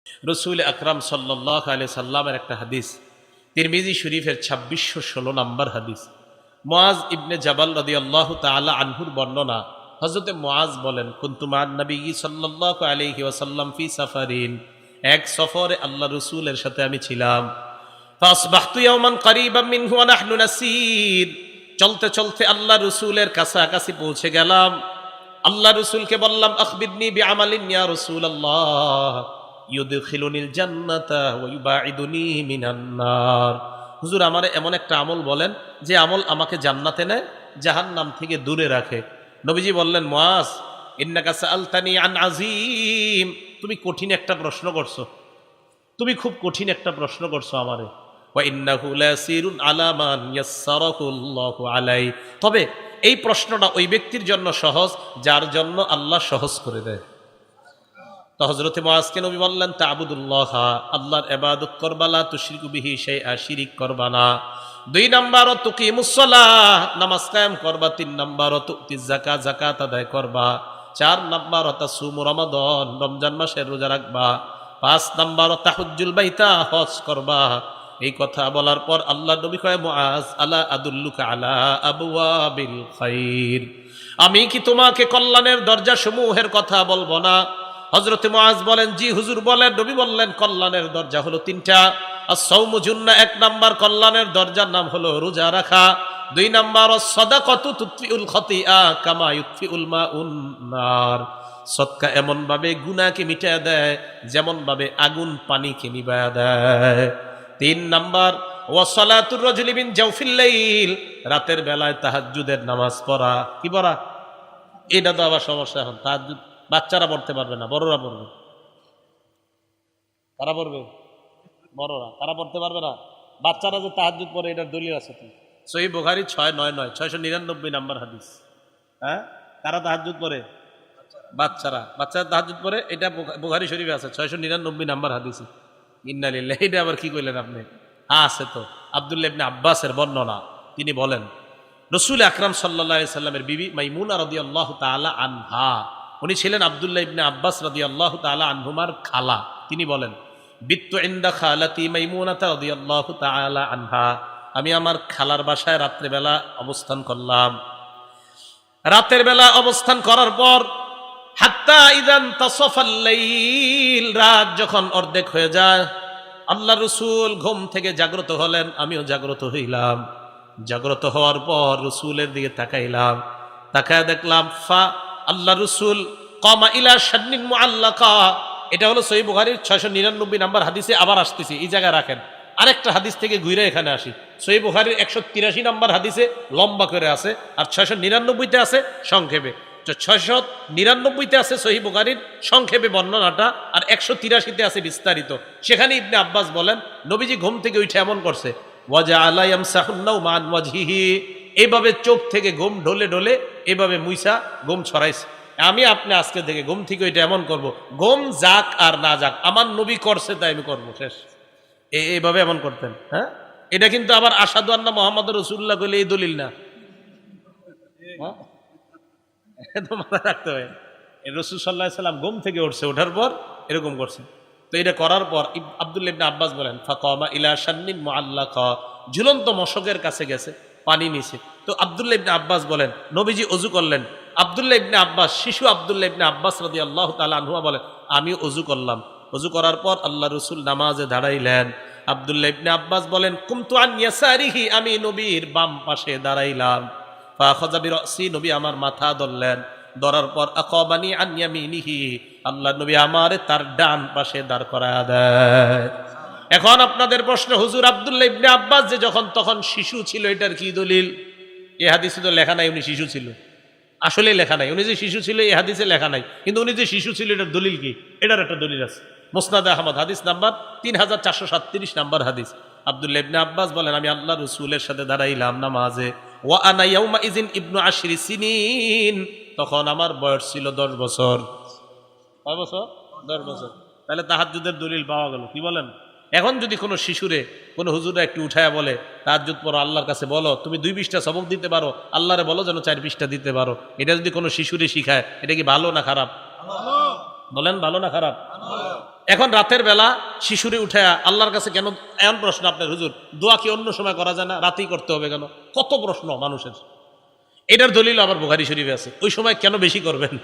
রসুল আকরাম সাল্লাল্লাহু আলাইহি সাল্লামের একটা হাদিস, তিরমিজি শরীফের 2616 নম্বর হাদিস। মুআজ ইবনে জাবাল রাদিয়াল্লাহু তাআলা আনহুর বর্ণনা। হযরতে মুআজ বলেন, কুনতু মা নবী সাল্লাল্লাহু আলাইহি ওয়াসাল্লাম ফি সাফারিন, এক সফরে আল্লাহ রসুলের সাথে আমি ছিলাম। ফাসবাহতু ইয়াওমান করিবাম মিনহু ওয়া নাহনু নাসির, চলতে চলতে আল্লাহ রসুলের কাছাকাছি পৌঁছে গেলাম। আল্লাহ রসুলকে বললাম, আখবিরনি বিআমালিন ইয়া রাসূলুল্লাহ ইউদখিলুনিল জান্নাতা ওয়া ইউবাইদুনি মিনান নার। হুজুর, আমারে এমন একটা আমল বলেন যে আমল আমাকে জান্নাতে নেয়, জাহান্নাম থেকে দূরে রাখে। নবীজি বললেন, মুআজ ইন্নাকা সাআলতানি আন আযীম, তুমি কঠিন একটা প্রশ্ন করছো, তুমি খুব কঠিন একটা প্রশ্ন করছো আমারে। ওয়া ইন্নাহু লাসিরুন আলা মান ইয়াসসারাহুল্লাহু আলাই, তবে এই প্রশ্নটা ওই ব্যক্তির জন্য সহজ যার জন্য আল্লাহ সহজ করে দেয়। তো হযরতে মুআজকে নবী বললেন, তা'বুদুল্লাহ, আল্লাহর ইবাদত করবা, লা তুশরিকু বিহি শাইআ, শিরিক করবা না। 2 নাম্বার তুকিমুস সালাহ, নামাজ কায়েম করবা। 3 নাম্বার তুতিজ যাকাত, যাকাত আদায় করবা। 4 নাম্বার তাসুমু রমাদান, রমজান মাসের রোজা রাখবা। 5 নাম্বার তাহুজ্জুল বাইতা, হজ করবা। এই কথা বলার পর আল্লাহ নবী কয়, মুআজ আলা আদুল্লুকা আলা আবওয়াবিল খাইর, আমি কি তোমাকে কল্যাণের দরজা সমূহের কথা বলবো না? হযরতে মুআজ বলেন, জি হুজুর বলেন। নবী বললেন, কল্যাণের দরজা হলো 3টা। আস-সাওমু জুন্নাহ, 1 নাম্বার কল্যাণের দরজার নাম হলো রোজা রাখা। 2 নাম্বার আস-সাদাকাতু তুতফিউল খাতিআ কামা ইউতফিউল মাউন নার, সদকা এমন ভাবে গুনাহকে মিটায় দেয় যেমন ভাবে আগুন পানিকে নিভায়া দেয়। 3 নাম্বার ওয়া সালাতুর রাজুলি মিন জাওফিল লাইল, রাতের বেলায় তাহাজ্জুদের নামাজ পড়া। কি পড়া? এটা তো আবার সমস্যা। এখন তাহাজ্জুদ বাচ্চারা পড়তে পারবে না, বড়রা পড়বে। কারা পড়বে? বড়রা। কারা পড়তে পারবে না? বাচ্চারা যে তাহাজ্জুদ পড়ে, এটার দলিল আছে তো সহিহ বুখারী 699 699 নাম্বার হাদিস। হ্যাঁ, কারা তাহাজ্জুদ পড়ে? বাচ্চারা। বাচ্চারা তাহাজ্জুদ পড়ে, এটা বুখারী শরীফে আছে 699 নাম্বার হাদিসে। ইন্না লিল্লাহি, এটা আবার কি কইলেন আপনি? হ্যাঁ, আছে তো। আব্দুল্লাহ ইবনে আব্বাসের বর্ণনা, তিনি বলেন, রাসূল আকরাম সাল্লাল্লাহু আলাইহি সাল্লামের বিবি মাইমুনা রাদিয়াল্লাহু তাআলা আনহা, উনি ছিলেন আব্দুল্লাহ ইবনে আব্বাস রাদিয়াল্লাহু তাআলা আনহুমার খালা। তিনি বলেন, বিত্তু ইনদা খালাতি মাইমুনাতা রাদিয়াল্লাহু তাআলা আনহা, আমি আমার খালার বাসায় রাত্রিবেলা অবস্থান করলাম। রাতের বেলা অবস্থান করার পর হাত্তা ইদান তাসাফাল লাইল, রাত যখন অর্ধেক হয়ে যায়, আল্লাহ রসুল ঘুম থেকে জাগ্রত হলেন, আমিও জাগ্রত হইলাম। জাগ্রত হওয়ার পর রসুলের দিকে তাকাইলাম, তাকায় দেখলাম ফা আল্লাহ রসুল কামা ইলা শান্নিন মুআল্লাকা, এটা হলো সহিহ বুখারীর 699 নাম্বার হাদিসে। আবার আসতেছি, এই জায়গায় রাখেন, আরেকটা হাদিস থেকে ঘুরে এখানে আসি। সহিহ বুখারীর 183 নাম্বার হাদিসে লম্বা করে আছে, আর 699তে আছে সংক্ষেপে। 699তে আছে সহিহ বুখারীর সংক্ষেপে বর্ণনাটা, আর 183তে আছে বিস্তারিত। সেখানে ইবনে আব্বাস বলেন, নবীজি ঘুম থেকে উঠে এমন করছে, ওয়াজআলা ইয়ামসাহুন নাওমা আন ওয়াজহিহি, এইভাবে চোখ থেকে ঘুম ঢলে ঢলে এভাবে মুইসা ঘুম ছড়াইছে। আমি আপনি আজকে থেকে ঘুম থেকে ওইটা এমন করব, ঘুম যাক আর না যাক, আমার নবী করছে তাই আমি করবো, শেষ। এইভাবে এমন করতেন। হ্যাঁ, এটা কিন্তু আবার আশহাদু আন্না মুহাম্মাদুর রাসূলুল্লাহ কইলে এই দলিল না। হ্যাঁ, এটা মাথায় রাখতে হয়। রাসূল সাল্লাল্লাহু আলাইহি সাল্লাম ঘুম থেকে উঠছে, ওঠার পর এরকম করছে। তো এটা করার পর আব্দুল্লাহ ইবনে আব্বাস বলেন, ফাকামা ইলা শান্নিন মুআল্লাকা, ঝুলন্ত মশকের কাছে গেছে, পানি নিছে। তো আব্দুল্লাহ ইবনে আব্বাস বলেন, নবীজি ওযু করলেন। আব্দুল্লাহ ইবনে আব্বাস, শিশু আব্দুল্লাহ ইবনে আব্বাস রাদিয়াল্লাহু তাআলা আনহু বলেন, আমি ওযু করলাম। ওযু করার পর আল্লাহ রাসূল নামাজে দাঁড়াইলেন। আব্দুল্লাহ ইবনে আব্বাস বলেন, কুমতু আন ইয়াসারিহি, আমি নবীর বাম পাশে দাঁড়াইলাম। ফাখাযা বিরাসি, নবী আমার মাথা ধরলেন। ধরার পর আকাবানি আন ইয়ামিনিহি, আল্লাহ নবী আমারে তার ডান পাশে দাঁড় করায়া দেয়। এখন আপনাদের প্রশ্ন, হুজুর আব্দুল্লাহ ইবনে আব্বাস যে যখন তখন শিশু ছিল, এটার কি দলিল? এই হাদিসে তো লেখা নাই উনি শিশু ছিল। আসলে লেখা নাই উনি যে শিশু ছিল, এই হাদিসে লেখা নাই। কিন্তু উনি যে শিশু ছিল, এটার দলিল কি? এটার একটা দলিল আছে। মুসনাদ আহমদ হাদিস নাম্বার 3437 নাম্বার হাদিস। আব্দুল্লাহ ইবনে আব্বাস বলেন, আমি আল্লাহ রাসূলের সাথে দাঁড়াইলাম নামাজে। ওয়া আনা ইয়াউমা ইযিন ইবনু 10 সিনিন, তখন আমার বয়স ছিল 10 বছর। কয় বছর? 10 বছর। তাহলে তাহাজ্জুদের দলিল পাওয়া গেল। কি বলেন? এখন যদি কোনো শিশুরে কোনো হুজুরে একটু উঠায়া বলে, তাহাজ্জুদ পড়ো, আল্লাহর কাছে বলো, তুমি 2 পৃষ্ঠা সবক দিতে পারো, আল্লাহরে বলো যেন 4 পৃষ্ঠা দিতে পারো, এটা যদি কোনো শিশুরে শিখায়, এটা কি ভালো না খারাপ? বলেন, ভালো না খারাপ? এখন রাতের বেলা শিশুরে উঠে আল্লাহর কাছে কেন, এমন প্রশ্ন আপনার হুজুর, দোয়া কি অন্য সময় করা যায় না, রাতেই করতে হবে কেন? কত প্রশ্ন মানুষের। এটার দলিল আবার বুখারী শরীফে আছে, ওই সময় কেন বেশি করবেন?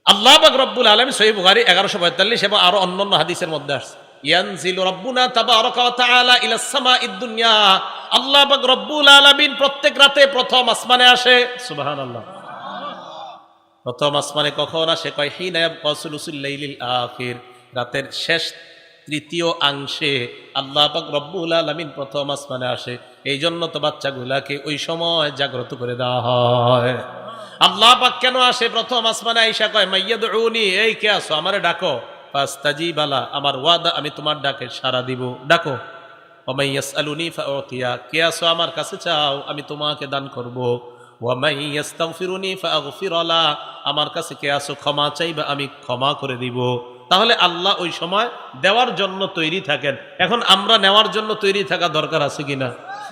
আল্লাহ পাক রব্বুল আলামিন সহিহ বুখারী 1145 এবং আরো অন্যান্য হাদিসের মধ্যে আসছে, ইয়ানজিলু রাব্বুনা তাবারাকা ওয়া তাআলা ইলাস সামাঈদ দুনিয়া, আল্লাহ পাক রব্বুল আলামিন প্রত্যেক রাতে প্রথম আসমানে আসে। সুবহানাল্লাহ। প্রথম আসমানে কখন আসে? কয় হিনা ইয়াবকা সুলুসুল লাইলিল আখির, রাতের শেষ তৃতীয় অংশে আল্লাহ পাক রব্বুল আলামিন প্রথম আসমানে আসে। এই জন্য তো বাচ্চাগুলাকে ওই সময় জাগ্রত করে দেওয়া হয়। আল্লাহ পাক কেন আসে প্রথম আসমানে? আয়েশা কয় মাইয়াদউনি, এই কে আছো, আমারে ডাকো। ফাস্তাজিবা লা, আমার ওয়াদা আমি তোমার ডাকে সাড়া দিব, ডাকো। ওয়া মাইয়াসআলুনি ফাউতিয়া, কে আছো আমার কাছে চাও আমি তোমাকে দান করব। ওয়া মাইয়াস্তাগফিরুনি ফাআগফির লা, আমার কাছে কে আছো ক্ষমা চাইবা আমি ক্ষমা করে দিব। তাহলে আল্লাহ ওই সময় দেওয়ার জন্য তৈরি থাকেন। এখন আমরা নেওয়ার জন্য তৈরি থাকা দরকার আছে কিনা?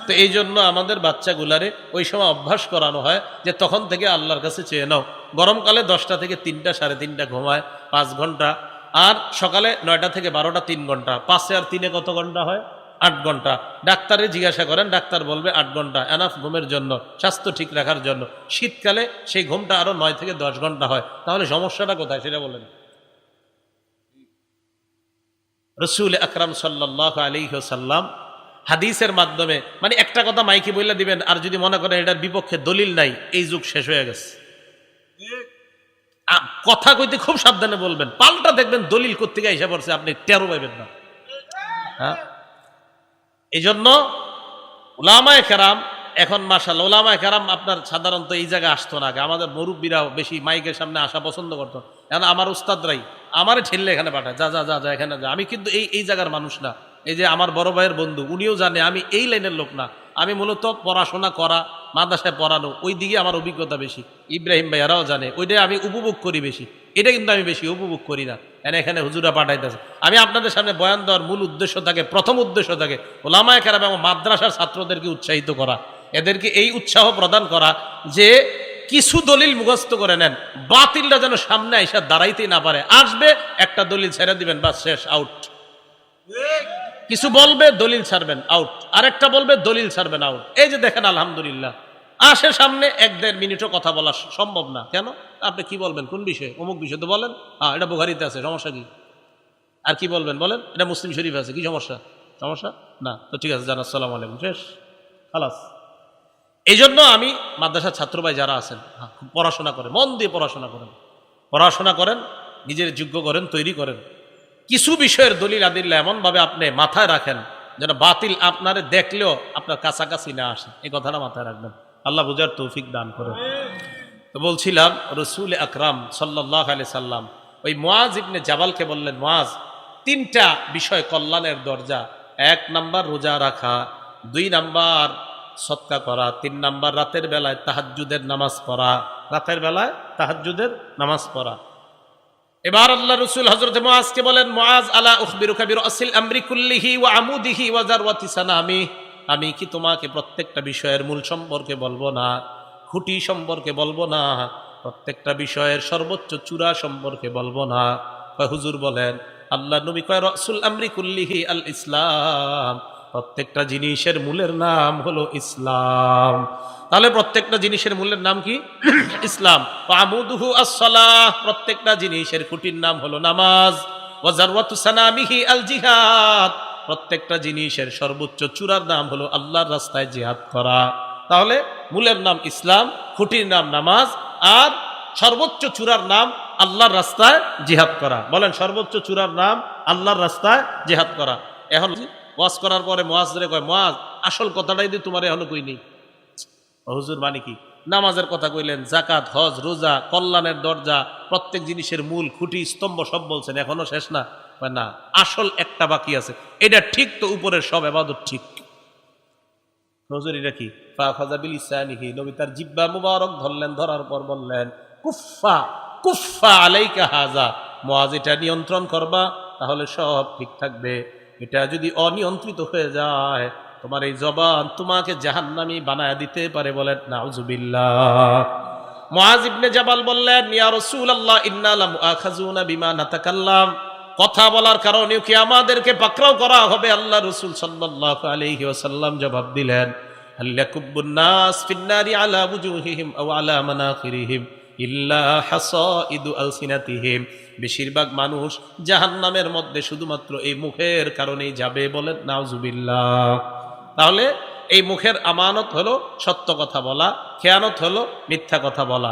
তো এই জন্য আমাদের বাচ্চাগুলারে ওই সময় অভ্যাস করানো হয় যে তখন থেকে আল্লাহর কাছে চেয়ে নাও। গরমকালে 10টা থেকে 3টা 3:30 ঘুমায় 5 ঘন্টা, আর সকালে 9টা থেকে 12টা 3 ঘন্টা, 5 আর 3 কত ঘন্টা হয়? 8 ঘন্টা। ডাক্তারে জিজ্ঞাসা করেন, ডাক্তার বলবে 8 ঘন্টা এনাফ ঘুমের জন্য, স্বাস্থ্য ঠিক রাখার জন্য। শীতকালে সেই ঘুমটা আরো 9 থেকে 10 ঘন্টা হয়। তাহলে সমস্যাটা কোথায় সেটা বলেন। রাসূল আকরাম সাল্লাল্লাহু আলাইহি ওয়াসাল্লাম হাদিসের মাধ্যমে, মানে একটা কথা মাইকে বইলা দিবেন, আর যদি মনে করেন এটার বিপক্ষে দলিল নাই, এই যুগ শেষ হয়ে গেছে। কথা কইতে খুব সাবধানে বলবেন, পাল্টা দেখবেন দলিল কোত্থেকে এসে পড়ছে আপনি টেরও পাইবেন না। হ্যাঁ, এই জন্য উলামায়ে কেরাম, এখন মাশাআল্লাহ উলামায়ে কেরাম আপনার সাধারণত এই জায়গায় আসতো না আগে, আমাদের মুরব্বীরাও বেশি মাইকের সামনে আসা পছন্দ করতো। এখন আমার উস্তাদরাই আমারে ঠেললে এখানে পাঠায়, যা যা যা যা এখানে যা। আমি কিন্তু এই জায়গার মানুষ না। এই যে আমার বড় ভাইয়ের বন্ধু, উনিও জানে আমি এই লাইনের লোক না। আমি মূলত পড়াশোনা করা, মাদ্রাসায় পড়ানো, ওই দিকে আমার অভিজ্ঞতা বেশি। ইব্রাহিম ভাইয়ারাও জানে, ওইটা আমি উপভোগ করি বেশি, এটা কিন্তু আমি বেশি উপভোগ করি না। এখানে হুজুরা পাঠাইতেছে। আমি আপনাদের সামনে বয়ান দেওয়ার মূল উদ্দেশ্য থাকে, প্রথম উদ্দেশ্য থাকে ওলামায়ে কেরাম এবং মাদ্রাসার ছাত্রদেরকে উৎসাহিত করা, এদেরকে এই উৎসাহ প্রদান করা যে কিছু দলিল মুখস্থ করে নেন, বাতিলটা যেন সামনে আইসা দাঁড়াইতেই না পারে। আসবে একটা দলিল ছেড়ে দিবেন, বাস শেষ, আউট। কিছু বলবে দলিল ছাড়বেন, আউট। আরেকটা বলবে দলিল ছাড়বেন, আউট। এই যে দেখেন আলহামদুলিল্লাহ, আসে সামনে 1-1.5 মিনিটও কথা বলা সম্ভব না। কেন? আপনি কি বলবেন, কোন বিষয়ে? অমুক বিষয় তো বলেন, হ্যাঁ এটা বুখারীতে আছে, সমস্যা কি? আর কি বলবেন বলেন, এটা মুসলিম শরীফে আছে, কি সমস্যা? সমস্যা না তো ঠিক আছে, জান আসসালামু আলাইকুম, শেষ, খালাস। এই জন্য আমি মাদ্রাসার ছাত্র ভাই যারা আছেন, পড়াশোনা করেন, মন দিয়ে পড়াশোনা করেন, পড়াশোনা করেন, নিজের যোগ্য করেন, তৈরি করেন। কিছু বিষয়ের দলিল আদিল্লা এমনভাবে আপনি মাথায় রাখেন যেন বাতিল আপনারে দেখলেও আপনার কাছাকাছি না আসে। এই কথাটা মাথায় রাখবেন। আল্লাহ বুঝার তৌফিক দান করে। তো বলছিলাম, রাসূল আকরাম সাল্লাল্লাহু আলাইহি সাল্লাম ওই মুআজ ইবনে জাবালকে বললেন, মুআজ 3টা বিষয় কল্যাণের দরজা। 1 নাম্বার রোজা রাখা, 2 নাম্বার সদকা করা, 3 নাম্বার রাতের বেলায় তাহাজ্জুদের নামাজ পড়া। রাতের বেলায় তাহাজ্জুদের নামাজ পড়া। এবার আল্লাহ রাসূল হযরত মুআজকে বলেন, মুআজ আলা উখবিরুকা বিরাসিল আমরি কুল্লিহি ওয়া আমুদিহি ওয়া যারওয়াতি সানামি, আমি কি তোমাকে প্রত্যেকটা বিষয়ের মূল সম্পর্কে বলবো না, খুঁটি সম্পর্কে বলবো না, প্রত্যেকটা বিষয়ের সর্বোচ্চ চূড়া সম্পর্কে বলবো না? কয় হুজুর বলেন। আল্লাহ নবী কয়, রাসূল আমরি কুল্লিহি আল ইসলাম, প্রত্যেকটা জিনিসের মূলের নাম হলো ইসলাম। তাহলে প্রত্যেকটা জিনিসের মূলের নাম কি? ইসলাম। আমুদুহু আস-সালাহ, প্রত্যেকটা জিনিসের খুঁটির নাম হলো নামাজ। ওয়া যারওয়াতু সানামিহি আল জিহাদ, প্রত্যেকটা জিনিসের সর্বোচ্চ চূড়ার নাম হলো আল্লাহর রাস্তায় জিহাদ করা। তাহলে মূলের নাম ইসলাম, খুঁটির নাম নামাজ, আর সর্বোচ্চ চূড়ার নাম আল্লাহর রাস্তায় জিহাদ করা। বলেন, সর্বোচ্চ চূড়ার নাম আল্লাহর রাস্তায় জিহাদ করা। এখন ওয়াজ করার পরে মুআজরে কয়, মুআজ আসল কথাটাই দিয়ে তোমার এখনো কই নেই। হুজুর মানে কি? নামাজের কথা কইলেন, যাকাত, হজ, রোজা, কল্যাণের দরজা, প্রত্যেক জিনিসের মূল, খুঁটি, স্তম্ভ সব বলছেন, এখনো শেষ না? না, আসল একটা বাকি আছে। এটা ঠিক তো উপরের সব ইবাদত ঠিক। হুজুর এটা কি? ফাখাযা বিলিসানিহি, নবী তার জিহ্বা মুবারক ধরলেন, ধরার পর বললেন, কুফা কুফা আলাইকা হাযা, মুআজ এটা নিয়ন্ত্রণ করবা, তাহলে সব ঠিক থাকবে। এটা যদি অনিয়ন্ত্রিত হয়ে যায়, তোমার এই জবান তোমাকে জাহান্নামী বানায় দিতে পারে। বলেন নাউযুবিল্লাহ। মুআজ ইবনে জাবাল বললেন, ইয়া রাসূলুল্লাহ ইন্না লামুআখাযুনা বিমা নাতাকাল্লাম, কথা বলার কারণেও কি আমাদেরকে পাকড়াও করা হবে? আল্লাহ রাসূল সাল্লাল্লাহু আলাইহি ওয়াসাল্লাম জবাব দিলেন, হাল ইয়াকুব্বুন নাস ফিন-নারি আলা ওয়ুজুহিহিম আও আলা মানাখিরিহিম ইল্লা হাসাইদু আলসিনাতিহিম। বেশিরভাগ মানুষ জাহান্নামের মধ্যে শুধুমাত্র এই মুখের কারণেই যাবে, বলেন নাউজুবিল্লাহ। তাহলে এই মুখের আমানত হলো সত্য কথা বলা, খেয়ানত হলো মিথ্যা কথা বলা।